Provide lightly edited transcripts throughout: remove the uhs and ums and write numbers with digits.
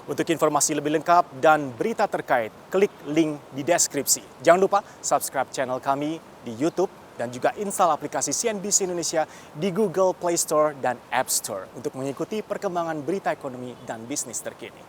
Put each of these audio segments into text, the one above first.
Untuk informasi lebih lengkap dan berita terkait, klik link di deskripsi. Jangan lupa subscribe channel kami di YouTube dan juga install aplikasi CNBC Indonesia di Google Play Store dan App Store untuk mengikuti perkembangan berita ekonomi dan bisnis terkini.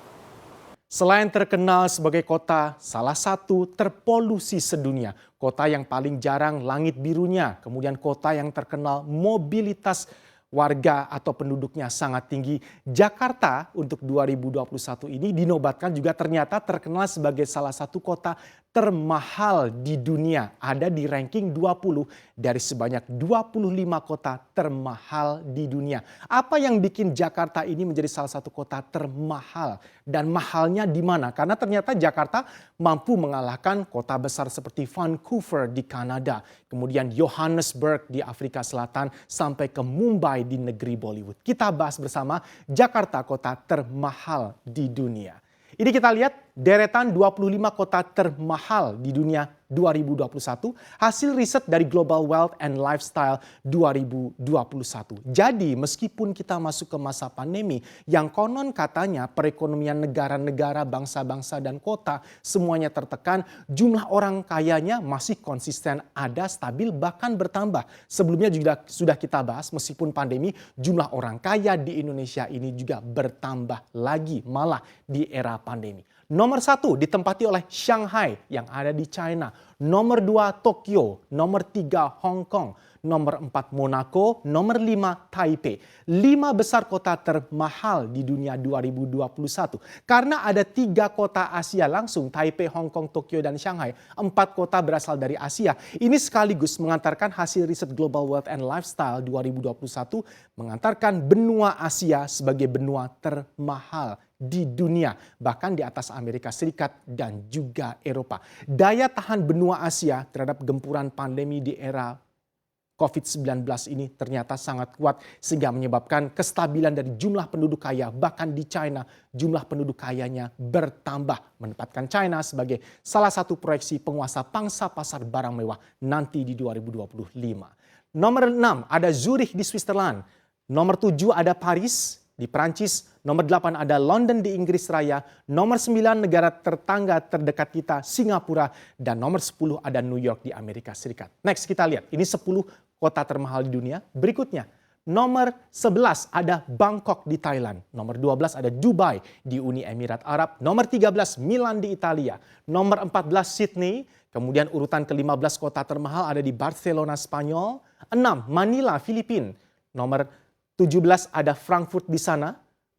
Selain terkenal sebagai kota salah satu terpolusi sedunia, kota yang paling jarang langit birunya, kemudian kota yang terkenal mobilitas warga atau penduduknya sangat tinggi, Jakarta untuk 2021 ini dinobatkan juga ternyata terkenal sebagai salah satu kota termahal di dunia. Ada di ranking 20 dari sebanyak 25 kota termahal di dunia. Apa yang bikin Jakarta ini menjadi salah satu kota termahal? Dan mahalnya di mana? Karena ternyata Jakarta mampu mengalahkan kota besar seperti Vancouver di Kanada, kemudian Johannesburg di Afrika Selatan, sampai ke Mumbai di negeri Bollywood. Kita bahas bersama Jakarta, kota termahal di dunia. Ini kita lihat deretan 25 kota termahal di dunia 2021, hasil riset dari Global Wealth and Lifestyle 2021. Jadi meskipun kita masuk ke masa pandemi yang konon katanya perekonomian negara-negara, bangsa-bangsa dan kota semuanya tertekan, jumlah orang kayanya masih konsisten ada, stabil, bahkan bertambah. Sebelumnya juga sudah kita bahas, meskipun pandemi jumlah orang kaya di Indonesia ini juga bertambah lagi malah di era pandemi. Nomor 1 ditempati oleh Shanghai yang ada di China. Nomor 2 Tokyo, nomor 3 Hong Kong, nomor 4 Monaco, nomor 5 Taipei. 5 besar kota termahal di dunia 2021. Karena ada 3 kota Asia langsung, Taipei, Hong Kong, Tokyo, dan Shanghai. 4 kota berasal dari Asia. Ini sekaligus mengantarkan hasil riset Global Wealth and Lifestyle 2021 mengantarkan benua Asia sebagai benua termahal di dunia, bahkan di atas Amerika Serikat dan juga Eropa. Daya tahan benua Asia terhadap gempuran pandemi di era COVID-19 ini ternyata sangat kuat sehingga menyebabkan kestabilan dari jumlah penduduk kaya. Bahkan di China jumlah penduduk kayanya bertambah, menempatkan China sebagai salah satu proyeksi penguasa pangsa pasar barang mewah nanti di 2025. Nomor 6 ada Zurich di Switzerland, nomor 7 ada Paris di Prancis, nomor 8 ada London di Inggris Raya, nomor 9 negara tetangga terdekat kita Singapura, dan nomor 10 ada New York di Amerika Serikat. Next kita lihat, ini 10 kota termahal di dunia. Berikutnya, nomor 11 ada Bangkok di Thailand, nomor 12 ada Dubai di Uni Emirat Arab, nomor 13 Milan di Italia, nomor 14 Sydney, kemudian urutan ke-15 kota termahal ada di Barcelona, Spanyol, 6 Manila, Filipina, nomor 17 ada Frankfurt di sana,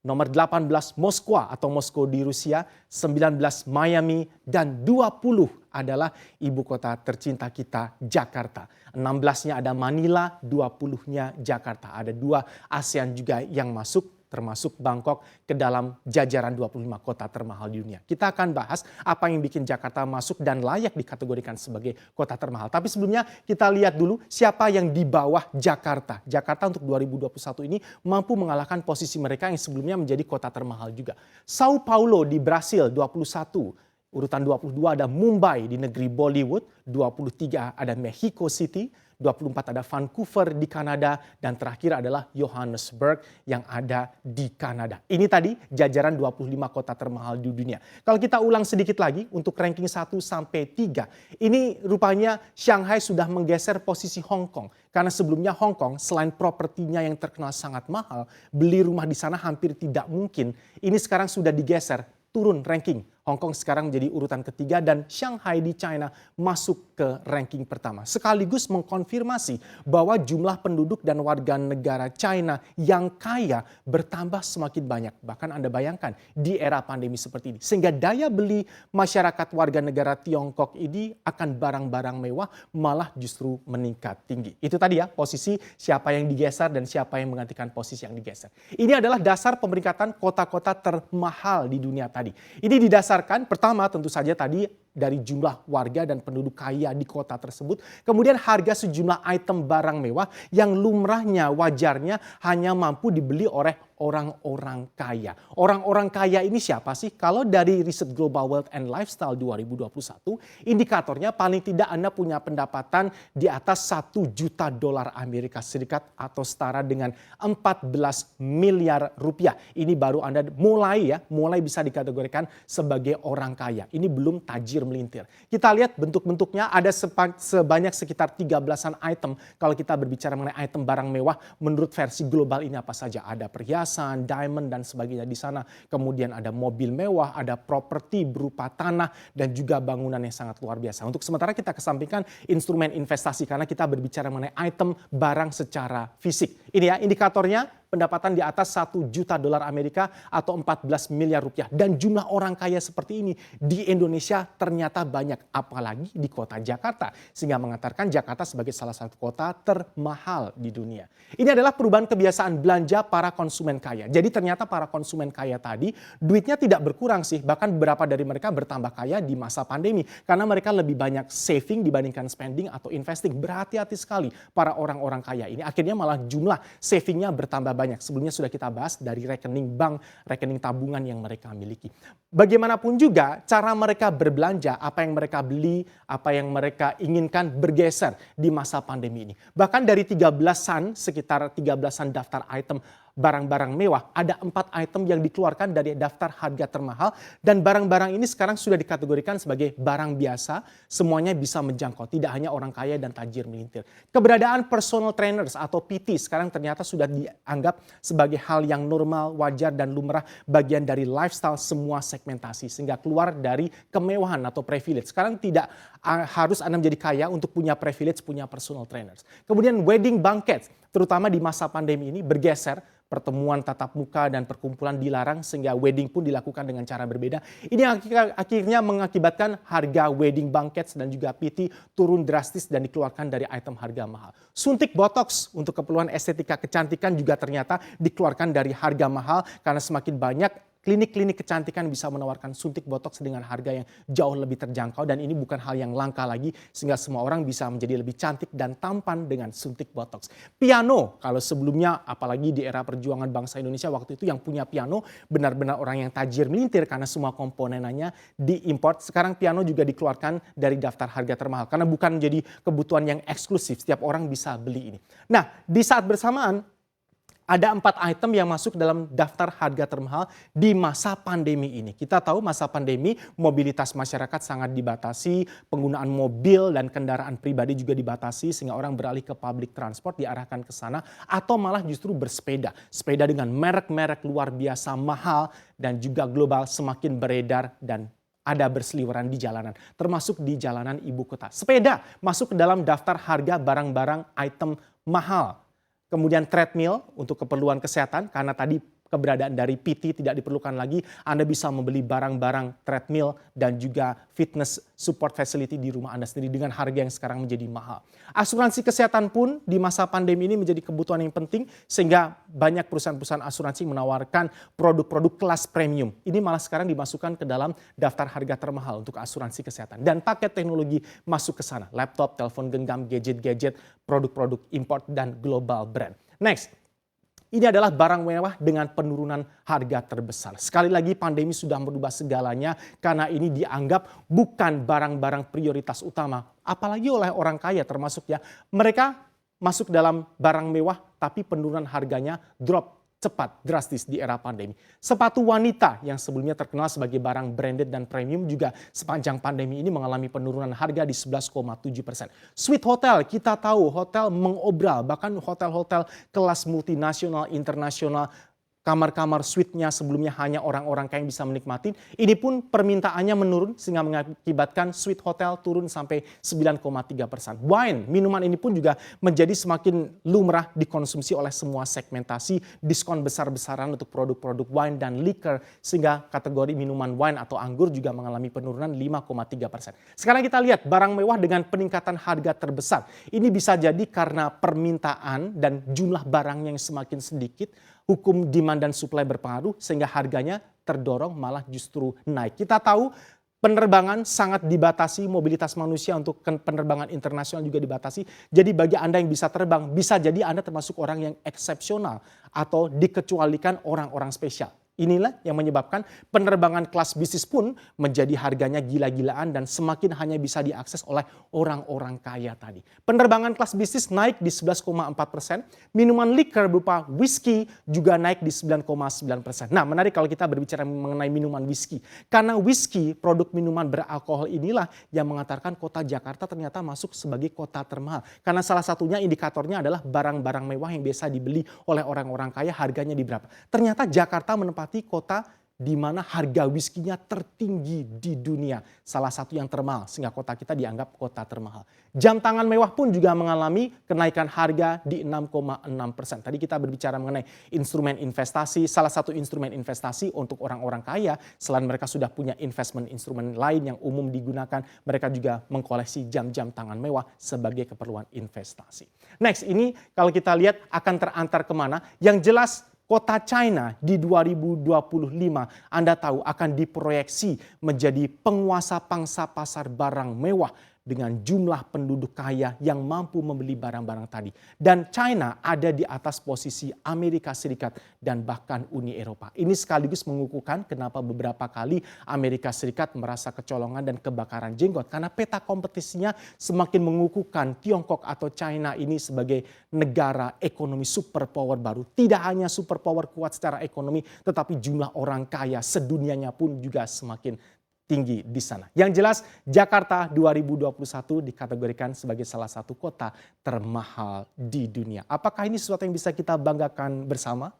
nomor 18 Moskwa atau Moskow di Rusia, 19 Miami, dan 20 adalah ibu kota tercinta kita Jakarta. 16-nya ada Manila, 20-nya Jakarta. Ada 2 ASEAN juga yang masuk, termasuk Bangkok, ke dalam jajaran 25 kota termahal di dunia. Kita akan bahas apa yang bikin Jakarta masuk dan layak dikategorikan sebagai kota termahal. Tapi sebelumnya kita lihat dulu siapa yang di bawah Jakarta. Jakarta untuk 2021 ini mampu mengalahkan posisi mereka yang sebelumnya menjadi kota termahal juga. Sao Paulo di Brasil 21. Urutan 22 ada Mumbai di negeri Bollywood, 23 ada Mexico City, 24 ada Vancouver di Kanada, dan terakhir adalah Johannesburg yang ada di Kanada. Ini tadi jajaran 25 kota termahal di dunia. Kalau kita ulang sedikit lagi untuk ranking 1 sampai 3, ini rupanya Shanghai sudah menggeser posisi Hong Kong. Karena sebelumnya Hong Kong selain propertinya yang terkenal sangat mahal, beli rumah di sana hampir tidak mungkin. Ini sekarang sudah digeser, turun ranking. Hong Kong sekarang menjadi urutan ketiga dan Shanghai di China masuk ke ranking pertama. Sekaligus mengkonfirmasi bahwa jumlah penduduk dan warga negara China yang kaya bertambah semakin banyak. Bahkan Anda bayangkan di era pandemi seperti ini. Sehingga daya beli masyarakat warga negara Tiongkok ini akan barang-barang mewah malah justru meningkat tinggi. Itu tadi ya posisi siapa yang digeser dan siapa yang menggantikan posisi yang digeser. Ini adalah dasar pemeringkatan kota-kota termahal di dunia tadi. Ini didasarkan pertama tentu saja tadi dari jumlah warga dan penduduk kaya di kota tersebut. Kemudian harga sejumlah item barang mewah yang lumrahnya wajarnya hanya mampu dibeli oleh orang-orang kaya. Orang-orang kaya ini siapa sih? Kalau dari riset Global Wealth and Lifestyle 2021, indikatornya paling tidak Anda punya pendapatan di atas 1 juta dolar Amerika Serikat atau setara dengan 14 miliar rupiah. Ini baru Anda mulai bisa dikategorikan sebagai orang kaya. Ini belum tajir melintir. Kita lihat bentuk-bentuknya ada sebanyak sekitar 13-an item. Kalau kita berbicara mengenai item barang mewah menurut versi global ini apa saja? Ada perhiasan, diamond dan sebagainya di sana. Kemudian ada mobil mewah, ada properti berupa tanah dan juga bangunan yang sangat luar biasa. Untuk sementara kita kesampingkan instrumen investasi karena kita berbicara mengenai item barang secara fisik. Ini ya indikatornya, pendapatan di atas 1 juta dolar Amerika atau 14 miliar rupiah. Dan jumlah orang kaya seperti ini di Indonesia ternyata banyak, apalagi di kota Jakarta. Sehingga mengantarkan Jakarta sebagai salah satu kota termahal di dunia. Ini adalah perubahan kebiasaan belanja para konsumen kaya. Jadi ternyata para konsumen kaya tadi duitnya tidak berkurang sih. Bahkan beberapa dari mereka bertambah kaya di masa pandemi. Karena mereka lebih banyak saving dibandingkan spending atau investing. Berhati-hati sekali para orang-orang kaya ini. Akhirnya malah jumlah savingnya bertambah banyak. Sebelumnya sudah kita bahas dari rekening bank, rekening tabungan yang mereka miliki. Bagaimanapun juga cara mereka berbelanja, apa yang mereka beli, apa yang mereka inginkan bergeser di masa pandemi ini. Bahkan dari sekitar 13-an daftar item barang-barang mewah, ada 4 item yang dikeluarkan dari daftar harga termahal dan barang-barang ini sekarang sudah dikategorikan sebagai barang biasa, semuanya bisa menjangkau, tidak hanya orang kaya dan tajir melintir. Keberadaan personal trainers atau PT sekarang ternyata sudah dianggap sebagai hal yang normal, wajar dan lumrah bagian dari lifestyle semua segmentasi sehingga keluar dari kemewahan atau privilege. Sekarang tidak harus Anda menjadi kaya untuk punya privilege, punya personal trainers. Kemudian wedding banquet, terutama di masa pandemi ini bergeser. Pertemuan tatap muka dan perkumpulan dilarang sehingga wedding pun dilakukan dengan cara berbeda. Ini akhirnya mengakibatkan harga wedding banquets dan juga PT turun drastis dan dikeluarkan dari item harga mahal. Suntik botox untuk keperluan estetika kecantikan juga ternyata dikeluarkan dari harga mahal karena semakin banyak klinik-klinik kecantikan bisa menawarkan suntik botox dengan harga yang jauh lebih terjangkau dan ini bukan hal yang langka lagi sehingga semua orang bisa menjadi lebih cantik dan tampan dengan suntik botox. Piano, kalau sebelumnya apalagi di era perjuangan bangsa Indonesia waktu itu yang punya piano benar-benar orang yang tajir melintir karena semua komponennya diimport. Sekarang piano juga dikeluarkan dari daftar harga termahal karena bukan menjadi kebutuhan yang eksklusif, setiap orang bisa beli ini. Nah, di saat bersamaan ada 4 item yang masuk dalam daftar harga termahal di masa pandemi ini. Kita tahu masa pandemi mobilitas masyarakat sangat dibatasi, penggunaan mobil dan kendaraan pribadi juga dibatasi sehingga orang beralih ke public transport diarahkan ke sana atau malah justru bersepeda. Sepeda dengan merek-merek luar biasa mahal dan juga global semakin beredar dan ada berseliweran di jalanan, termasuk di jalanan ibu kota. Sepeda masuk ke dalam daftar harga barang-barang item mahal. Kemudian treadmill untuk keperluan kesehatan karena tadi keberadaan dari PT tidak diperlukan lagi. Anda bisa membeli barang-barang treadmill dan juga fitness support facility di rumah Anda sendiri dengan harga yang sekarang menjadi mahal. Asuransi kesehatan pun di masa pandemi ini menjadi kebutuhan yang penting sehingga banyak perusahaan-perusahaan asuransi menawarkan produk-produk kelas premium. Ini malah sekarang dimasukkan ke dalam daftar harga termahal untuk asuransi kesehatan. Dan paket teknologi masuk ke sana. Laptop, telepon genggam, gadget-gadget, produk-produk import dan global brand. Next. Ini adalah barang mewah dengan penurunan harga terbesar. Sekali lagi pandemi sudah merubah segalanya karena ini dianggap bukan barang-barang prioritas utama. Apalagi oleh orang kaya termasuk ya. Mereka masuk dalam barang mewah tapi penurunan harganya drop cepat, drastis di era pandemi. Sepatu wanita yang sebelumnya terkenal sebagai barang branded dan premium juga sepanjang pandemi ini mengalami penurunan harga di 11,7%. Suite hotel, kita tahu hotel mengobral, bahkan hotel-hotel kelas multinasional, internasional, kamar-kamar suite-nya sebelumnya hanya orang-orang kaya yang bisa menikmati. Ini pun permintaannya menurun sehingga mengakibatkan suite hotel turun sampai 9,3%. Wine, minuman ini pun juga menjadi semakin lumrah dikonsumsi oleh semua segmentasi. Diskon besar-besaran untuk produk-produk wine dan liquor sehingga kategori minuman wine atau anggur juga mengalami penurunan 5,3%. Sekarang kita lihat barang mewah dengan peningkatan harga terbesar. Ini bisa jadi karena permintaan dan jumlah barang yang semakin sedikit. Hukum demand dan supply berpengaruh sehingga harganya terdorong malah justru naik. Kita tahu Penerbangan sangat dibatasi, mobilitas manusia untuk penerbangan internasional juga dibatasi. Jadi bagi Anda yang bisa terbang, bisa jadi Anda termasuk orang yang eksepsional atau dikecualikan orang-orang spesial. Inilah yang menyebabkan penerbangan kelas bisnis pun menjadi harganya gila-gilaan dan semakin hanya bisa diakses oleh orang-orang kaya tadi. Penerbangan kelas bisnis naik di 11,4%, minuman liquor berupa whisky juga naik di 9,9%. Nah, menarik kalau kita berbicara mengenai minuman whisky. Karena whisky, produk minuman beralkohol inilah yang mengantarkan kota Jakarta ternyata masuk sebagai kota termahal. Karena salah satunya indikatornya adalah barang-barang mewah yang biasa dibeli oleh orang-orang kaya harganya di berapa. Ternyata Jakarta menempati kota di mana harga whiskinya tertinggi di dunia. Salah satu yang termahal sehingga kota kita dianggap kota termahal. Jam tangan mewah pun juga mengalami kenaikan harga di 6,6%. Tadi kita berbicara mengenai instrumen investasi. Salah satu instrumen investasi untuk orang-orang kaya selain mereka sudah punya investment instrumen lain yang umum digunakan, mereka juga mengkoleksi jam-jam tangan mewah sebagai keperluan investasi. Next, ini kalau kita lihat akan terantar kemana? Yang jelas kota China di 2025 Anda tahu akan diproyeksi menjadi penguasa pangsa pasar barang mewah dengan jumlah penduduk kaya yang mampu membeli barang-barang tadi. Dan China ada di atas posisi Amerika Serikat dan bahkan Uni Eropa. Ini sekaligus mengukuhkan kenapa beberapa kali Amerika Serikat merasa kecolongan dan kebakaran jenggot. Karena peta kompetisinya semakin mengukuhkan Tiongkok atau China ini sebagai negara ekonomi superpower baru. Tidak hanya superpower kuat secara ekonomi, tetapi jumlah orang kaya sedunianya pun juga semakin tinggi di sana. Yang jelas Jakarta 2021 dikategorikan sebagai salah satu kota termahal di dunia. Apakah ini sesuatu yang bisa kita banggakan bersama?